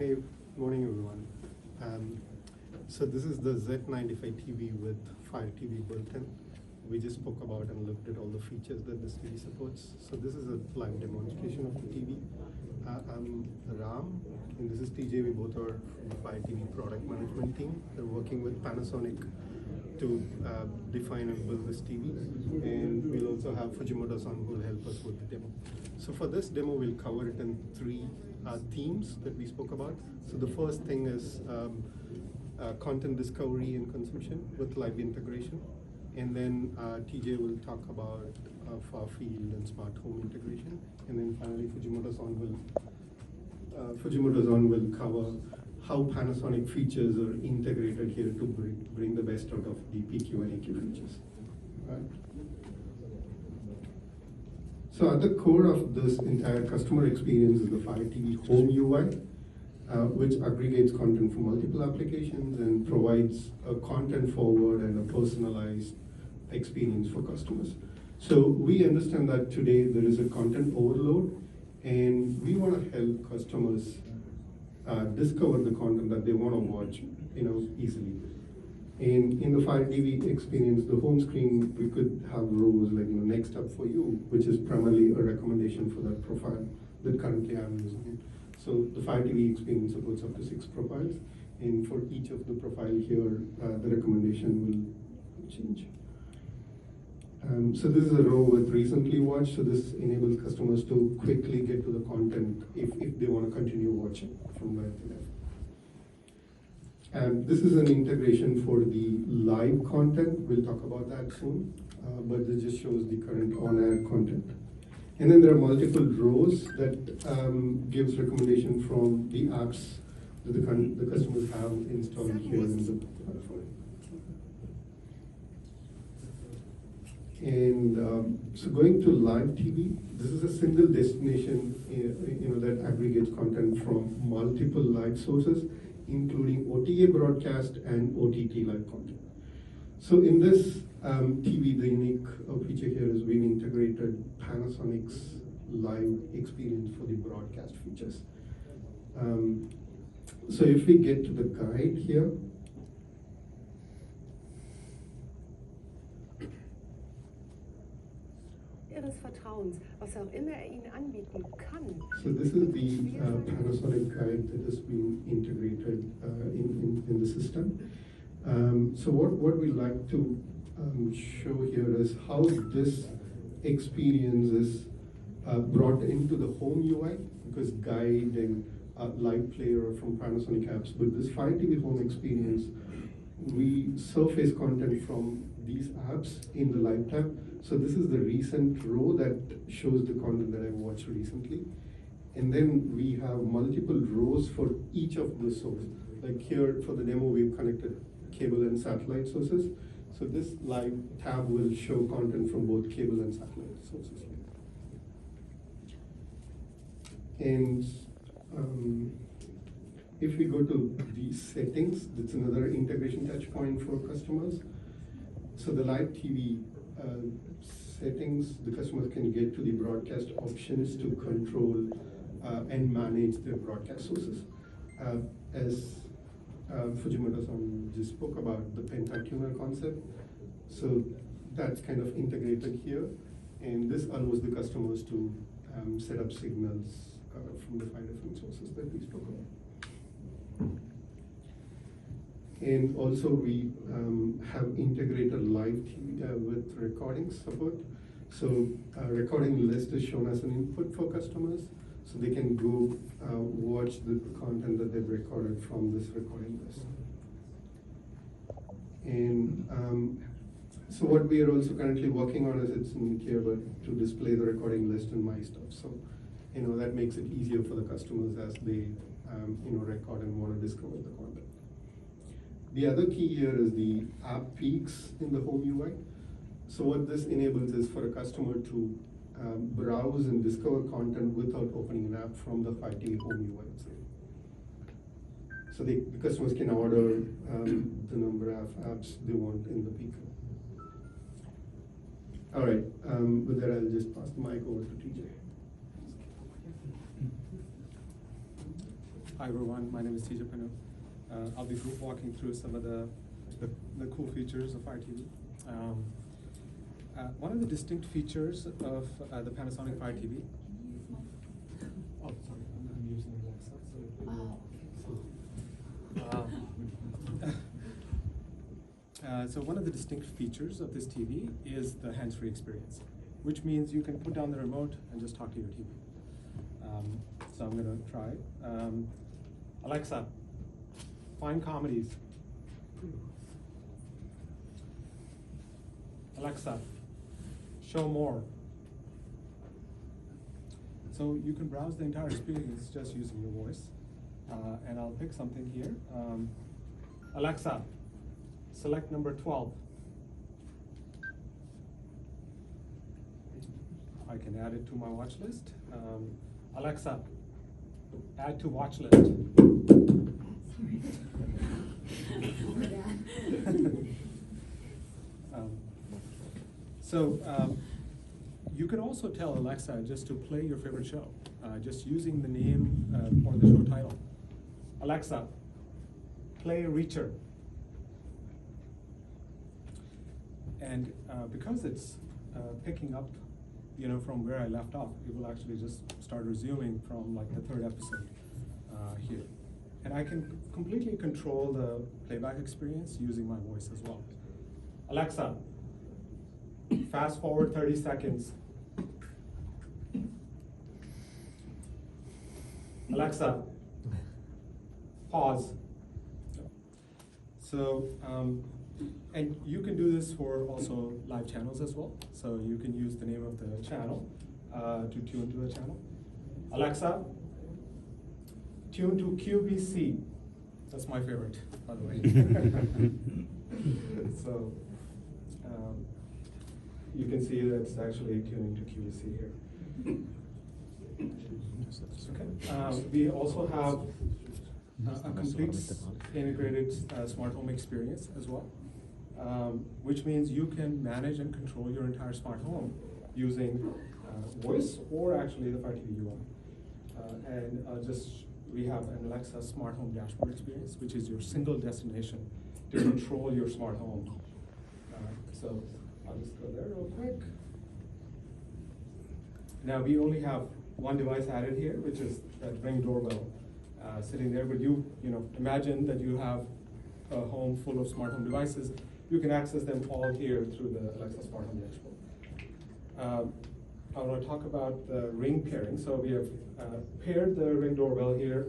Hey, morning everyone. So this is the Z95 TV with FireTV built in. We just spoke about and looked at all the features that this TV supports. So this is a live demonstration of the TV. I'm Ram, and this is TJ. We both are from the FireTV product management team. They're working with Panasonic to define and build this TV. And we'll also have Fujimoto-san who will help us with the demo. So for this demo, we'll cover it in three themes that we spoke about. So the first thing is content discovery and consumption with live integration. And then TJ will talk about far field and smart home integration. And then finally, Fujimoto-san will cover how Panasonic features are integrated here to bring the best out of the PQ and AQ features. Right. So at the core of this entire customer experience is the FireTV Home UI, which aggregates content from multiple applications and provides a content forward and a personalized experience for customers. So we understand that today there is a content overload, and we want to help customers discover the content that they want to watch, easily. And in the FireTV experience, the home screen, we could have rows like next up for you, which is primarily a recommendation for that profile that currently I'm using. So the FireTV experience supports up to 6 profiles, and for each of the profile here, the recommendation will change. So this is a row with recently watched, so this enables customers to quickly get to the content if they want to continue watching from where they left. This is an integration for the live content. We'll talk about that soon, but this just shows the current on-air content. And then there are multiple rows that gives recommendation from the apps that the customers have installed here in the platform. And so going to live TV, this is a single destination that aggregates content from multiple live sources, including OTA broadcast and OTT live content. So in this TV, the unique feature here is we've integrated Panasonic's live experience for the broadcast features. So if we get to the guide here, Ihres Vertrauens, was auch immer Ihnen anbieten kann. So this is the Panasonic guide that has been integrated in the system. So what we like to show here is how this experience is brought into the home UI, because guide and live player are from Panasonic apps. With this FireTV home experience, we surface content from these apps in the live tab. So this is the recent row that shows the content that I've watched recently. And then we have multiple rows for each of the sources. Like here for the demo, we've connected cable and satellite sources. So this live tab will show content from both cable and satellite sources. And if we go to these settings, that's another integration touch point for customers. So the live TV settings, the customers can get to the broadcast options to control and manage their broadcast sources. As Fujimoto-san just spoke about the pentacular concept, so that's kind of integrated here, and this allows the customers to set up signals from the 5 different sources that we spoke about. And also we have integrated live TV with recording support. So recording list is shown as an input for customers, so they can go watch the content that they've recorded from this recording list. And so what we are also currently working on is, it's in here, but to display the recording list and my stuff. So that makes it easier for the customers as they record and want to discover the content. The other key here is the app peaks in the home UI. So what this enables is for a customer to browse and discover content without opening an app from the FireTV home UI itself. So the customers can order the number of apps they want in the peak. All right, with that I'll just pass the mic over to TJ. Hi everyone, my name is TJ Panu. I'll be group walking through some of the cool features of FireTV. One of the distinct features of the Panasonic FireTV. Oh, sorry, I'm using Alexa. So one of the distinct features of this TV is the hands-free experience, which means you can put down the remote and just talk to your TV. So I'm going to try. Alexa, find comedies. Alexa, show more. So you can browse the entire experience just using your voice. And I'll pick something here. Alexa, select number 12. I can add it to my watch list. Alexa, add to watch list. You can also tell Alexa just to play your favorite show, just using the name or the show title. Alexa, play Reacher. And because it's picking up, from where I left off, it will actually just start resuming from like the third episode here. And I can completely control the playback experience using my voice as well. Alexa, fast forward 30 seconds. Alexa, pause. So, and you can do this for also live channels as well. So you can use the name of the channel to tune to the channel. Alexa, tune to QVC. That's my favorite, by the way. So you can see that it's actually tuning to QVC here. Okay. We also have a complete integrated smart home experience as well, which means you can manage and control your entire smart home using voice or actually the FireTV UI. We have an Alexa smart home dashboard experience, which is your single destination to control your smart home. So I'll just go there real quick. Now we only have one device added here, which is that Ring doorbell sitting there. But imagine that you have a home full of smart home devices. You can access them all here through the Alexa smart home dashboard. I want to talk about the Ring pairing. So we have paired the Ring doorbell here.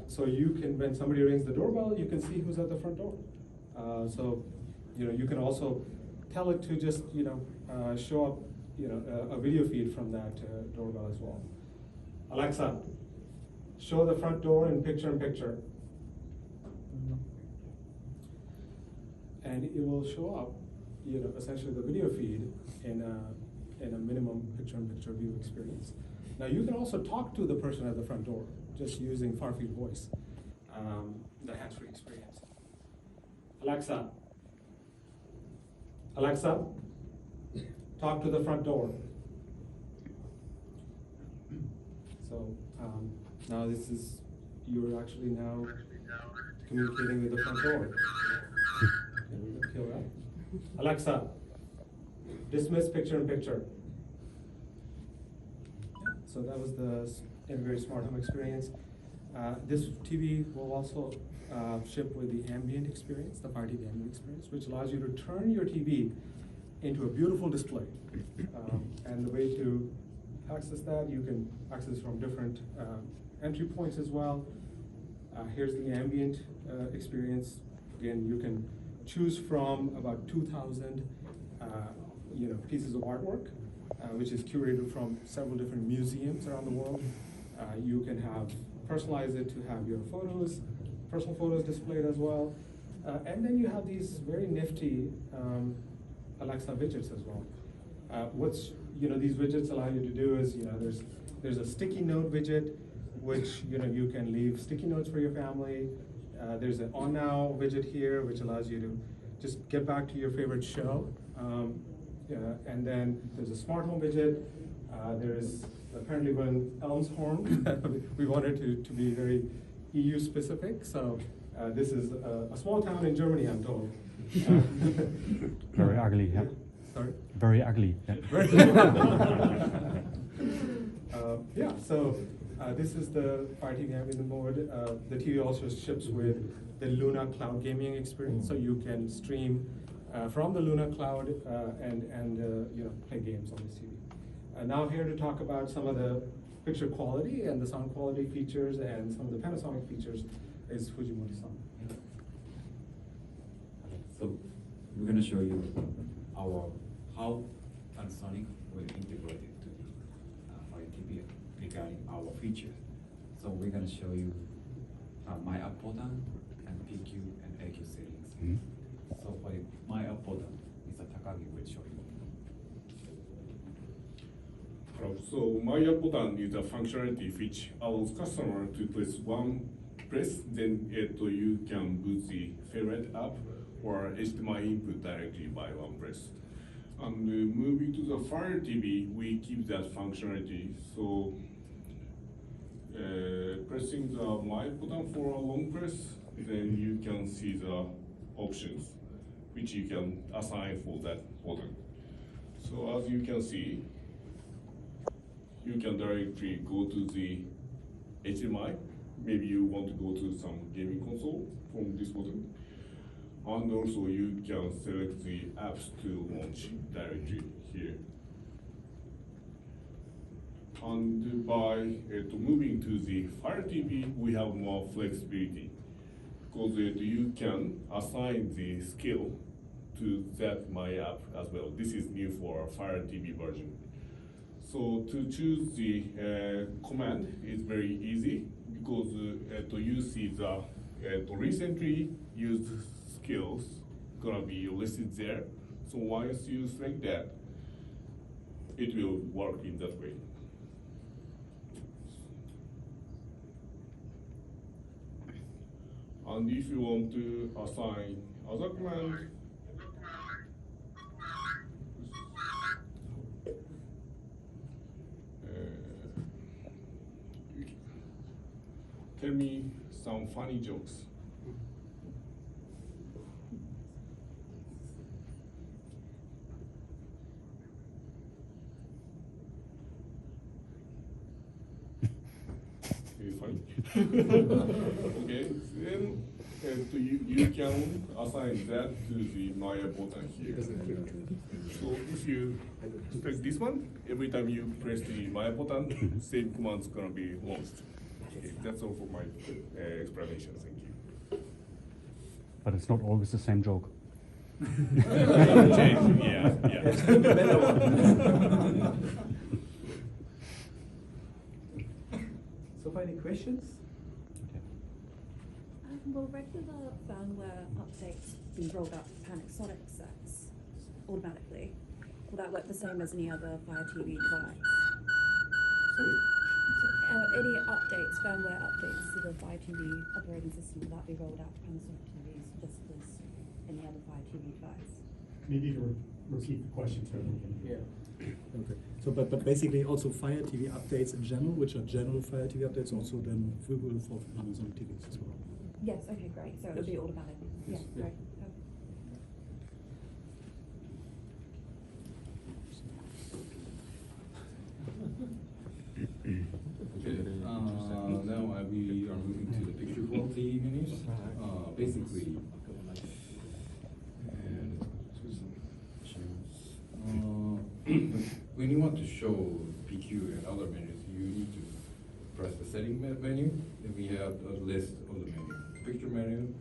So you can, when somebody rings the doorbell, you can see who's at the front door. You can also tell it to just, show up, a video feed from that doorbell as well. Alexa, show the front door in picture-in-picture. And it will show up, essentially the video feed in a minimum picture-in-picture view experience. Now you can also talk to the person at the front door, just using far-field voice, the hands-free experience. Alexa, talk to the front door. So now you're actually now communicating with the front door. Okay, we can kill that. Alexa, dismiss picture-in-picture. So that was the integrated smart home experience. This TV will also ship with the Ambient Experience, the FireTV Ambient Experience, which allows you to turn your TV into a beautiful display. And the way to access that, you can access from different entry points as well. Here's the Ambient Experience. Again, you can choose from about 2,000 pieces of artwork, which is curated from several different museums around the world. You can personalize it to have your personal photos displayed as well. And then you have these very nifty Alexa widgets as well. These widgets allow you to do is, there's a sticky note widget, which you can leave sticky notes for your family. There's an On Now widget here, which allows you to just get back to your favorite show. And then there's a smart home widget. There's apparently when Elm's horn, we wanted to be very EU specific, so this is a small town in Germany, I'm told. Very ugly, yeah. Sorry? Very ugly, yeah. Yeah, so this is the FireTV Ambient mode. The TV also ships with the Luna Cloud gaming experience, so you can stream from the Luna Cloud and you know, play games on this TV. Now here to talk about some of the picture quality and the sound quality features and some of the Panasonic features is Fujimoto-san. So we're going to show you how Panasonic will integrate it to the FireTV regarding our features. So we're going to show you my up button and PQ and AQ settings. Mm-hmm. So for the my up button, Mr. Takagi will show you. So my up button is a functionality which allows customer to press one press, then you can boot the favorite app or HDMI input directly by one press. And moving to the Fire TV, we keep that functionality. So pressing the my button for a long press, then you can see the options which you can assign for that button. So as you can see, you can directly go to the HDMI. Maybe you want to go to some gaming console from this button. And also you can select the apps to launch directly here. And by moving to the Fire TV, we have more flexibility because you can assign the skill to that my app as well. This is new for Fire TV version. So to choose the command is very easy because you see the recently used skills gonna be listed there. So once you select that, it will work in that way. And if you want to assign other command, tell me some funny jokes. Funny. Okay, then you can assign that to the Maya button here. So if you press this one, every time you press the Maya button, same command's gonna be launched. Okay, that's all for my explanation. Thank you. But it's not always the same joke. Yeah, yeah. So, any questions? Will regular firmware updates be rolled out to Panasonic sets automatically? Will that work the same as any other Fire TV device? Any updates, firmware updates to the Fire TV operating system, will that be rolled out to Panasonic TVs just as any other Fire TV device? Maybe to repeat the question so everyone can hear. Okay. So, but basically also Fire TV updates in general, which are general Fire TV updates, also then visible for Panasonic TVs as well. Yes, okay, great. So it'll be automatic. Yes. Yeah, great. Okay, now we are moving to the picture quality menus. Basically, when you want to show PQ and other menus, you need to press the setting menu. Then we have a list of the menu. The picture menu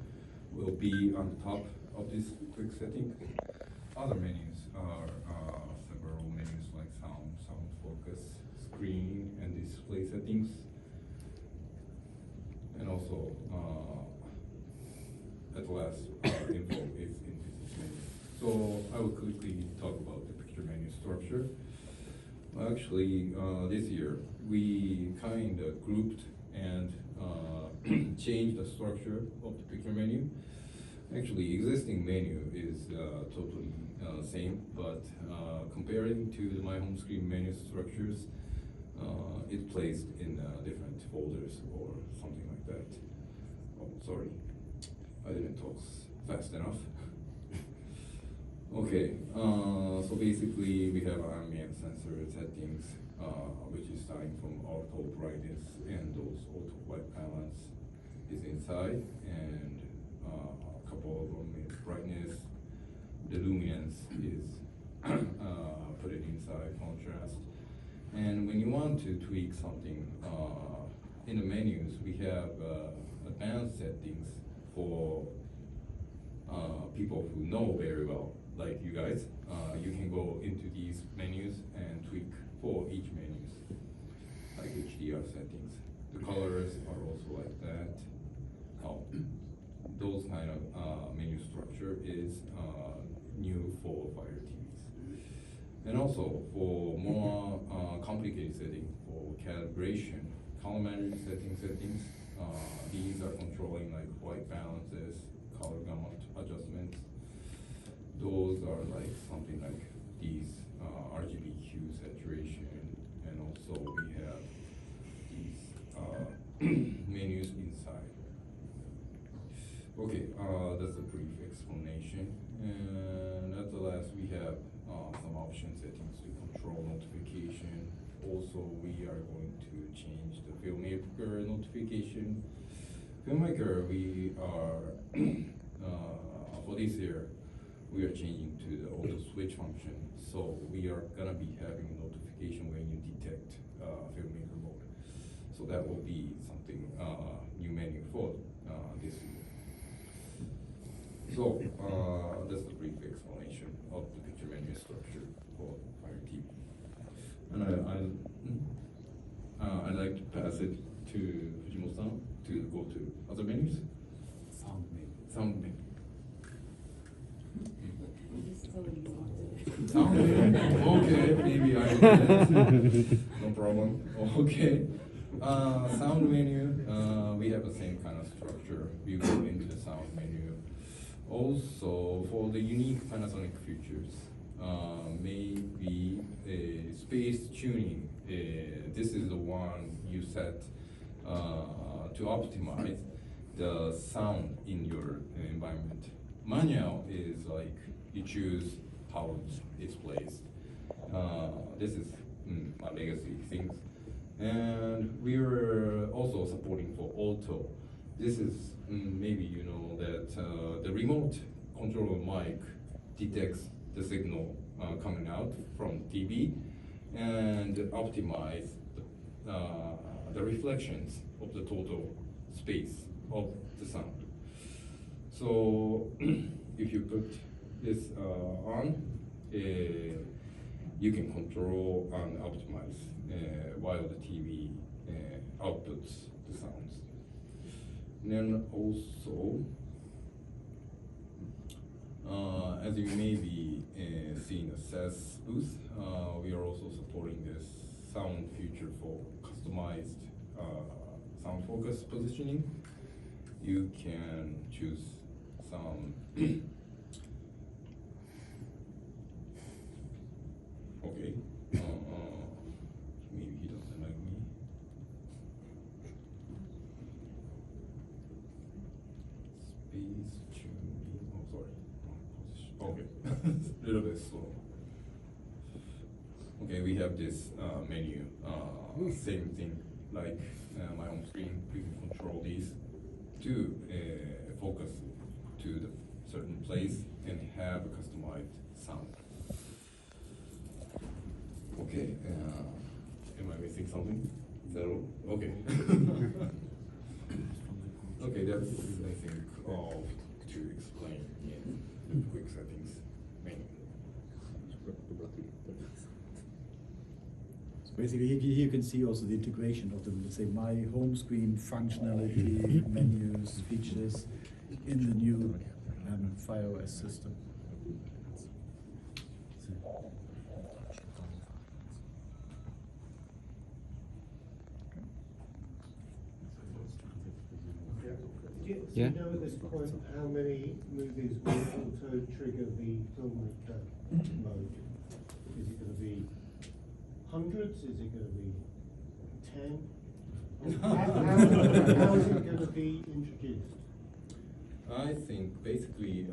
will be on the top of this quick setting. Other menus are several menus like sound focus, screen, and display settings. And also, at last, info is in this menu. So I will quickly talk about the picture menu structure. Actually, this year, we kind of grouped and changed the structure of the picture menu. Actually, existing menu is totally same, but comparing to the My Home Screen menu structures, it's placed in different folders or something like that. sorry, I didn't talk fast enough. Okay, so basically we have ambient sensor settings, which is starting from auto brightness and those auto white balance is inside, and a couple of them is brightness. The luminance is put it inside, contrast. And when you want to tweak something in the menus, we have advanced settings for people who know very well, like you guys. You can go into these menus and tweak for each menus, like HDR settings. The colors are also like that. Those kind of menu structure is new for Fire TVs. And also for more complicated setting for calibration, colorimetric settings, these are controlling like white balances, color gamut adjustments. Those are like something like these RGB hue saturation, and also we have these menus inside. Okay, that's a brief explanation. And at the last, we have some option settings to control notification. Also, we are going to change the filmmaker notification. Filmmaker, we are, for this year, we are changing to the auto switch function. So we are gonna be having a notification when you detect filmmaker mode. So that will be something new menu for this year. So that's the brief explanation of the picture menu structure for Fire TV. And I'd like to pass it to Fujimoto-san to go to other menus. Sound menu. Sound menu. This is already started. Sound menu. Okay, maybe I will do that. No problem. Okay. Sound menu. We have the same kind of structure. We go into the sound menu. Also, for the unique Panasonic features, maybe space tuning. This is the one you set to optimize the sound in your environment. Manual is like you choose how it's placed. This is my legacy things. And we are also supporting for auto. This is maybe you know that the remote control mic detects the signal coming out from TV and optimize the reflections of the total space of the sound. So if you put this on, you can control and optimize while the TV outputs the sounds. And then also, as you may be seeing the SAS booth, we are also supporting this sound feature for customized sound focus positioning. You can choose some okay. Maybe he doesn't like me. Space tuning. Oh, sorry. Wrong position. Okay. A little bit slow. Okay, we have this menu. Same thing like my home screen. We can control these to focus to the certain place and have a customized sound. Okay, am I missing something? Is that all? Okay. Okay, that's I think all to explain in the quick settings menu. So basically, here you can see also the integration of the, let's say, my home screen functionality, menus, features in the new Fire OS system. Do you know at this point how many movies will auto trigger the filmmaker mode? Is it going to be hundreds? Is it going to be 10? How is it going to be introduced? I think basically